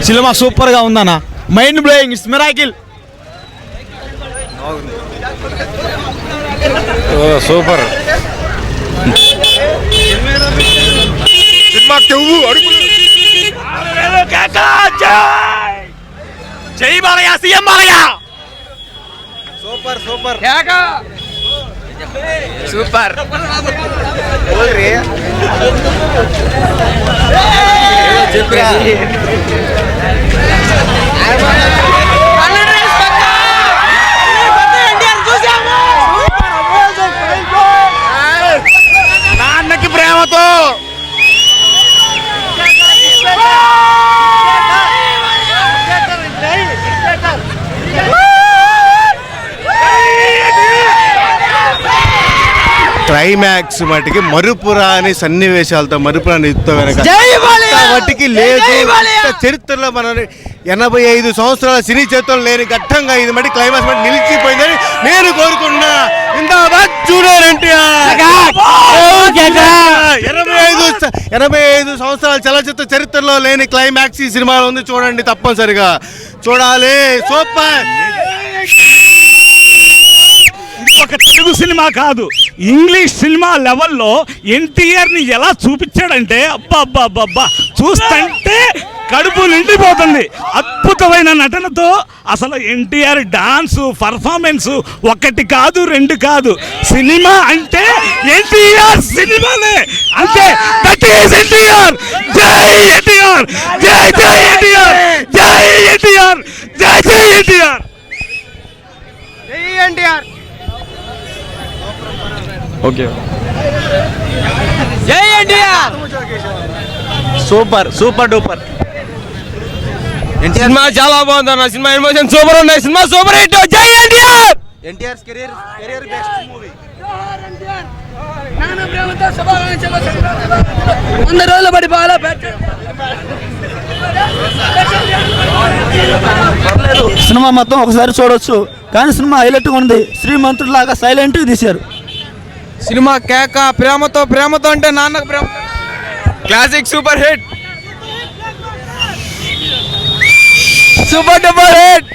Cinema సూపర్గా ఉందన్న, mind blowing, it's miracle. Super cinema. జై Balayya, CM Balayya. Super super super. Nannaku Prematho climax మటుకి మరుపురాని సన్నివేశాలతో మరుపురాని యుద్ధం వెనక వాటికి లేదు. చరిత్రలో మన 85 సంవత్సరాల సినీ చరిత్రలో లేని ఘట్టంగా ఇది మట్టి క్లైమాక్స్ మట్టి నిలిచిపోయిందని నేను కోరుకున్నా. 85 సంవత్సరాల చలచిత్ర చరిత్రలో లేని క్లైమాక్స్ ఈ సినిమాలో ఉంది. చూడండి, తప్పనిసరిగా చూడాలి. సూపర్. ఒక తెలుగు సినిమా కాదు, ఇంగ్లీష్ సినిమా లెవెల్లో ఎన్టీఆర్ని ఎలా చూపించాడంటే అబ్బా చూస్తుంటే కడుపు నిండిపోతుంది. అద్భుతమైన నటనతో అసలు ఎన్టీఆర్ డాన్సు పర్ఫార్మెన్స్ ఒకటి కాదు రెండు కాదు. సినిమా అంటే ఎన్టీఆర్ సినిమానే అంతే. That is NTR. జై ఎన్టీఆర్, జై జై ఎన్టీఆర్, జై ఎన్టీఆర్, జై జై ఎన్టీఆర్, జై ఎన్టీఆర్. ఓకే, జై NTR. Super super duper. Cinema చాలా బాగుంది అన్న. సినిమా ఎమోషన్ సూపర్ ఉన్నాయి. Cinema super hit. జై NTR. NTR career best movie. 100 రోజుల బడి బాగా సినిమా మొత్తం ఒకసారి చూడొచ్చు, కానీ సినిమా హైలైట్గా ఉంది. శ్రీమంతుడిలాగా సైలెంట్గా తీశారు. సినిమా కేక. ప్రేమతో ప్రేమతో అంటే నాన్నకు ప్రేమ. Classic super hit. Super duper hit.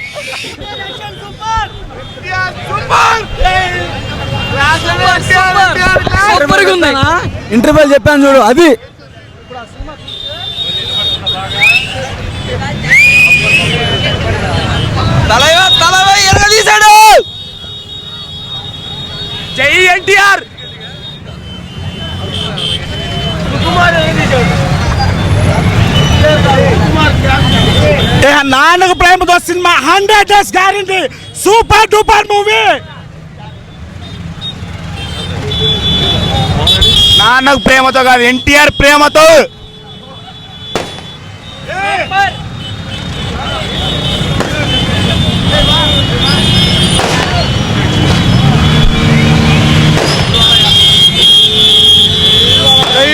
సూపర్గా ఉంది. ఇంటర్వెల్ చెప్పాను చూడు, అది తలవై ఎరగదీశాడు. జై NTR. Nannaku Prematho cinema 100 days guarantee. Super duper movie. Nannaku Prematho కాదు, ఎన్టీఆర్ ప్రేమతో. జై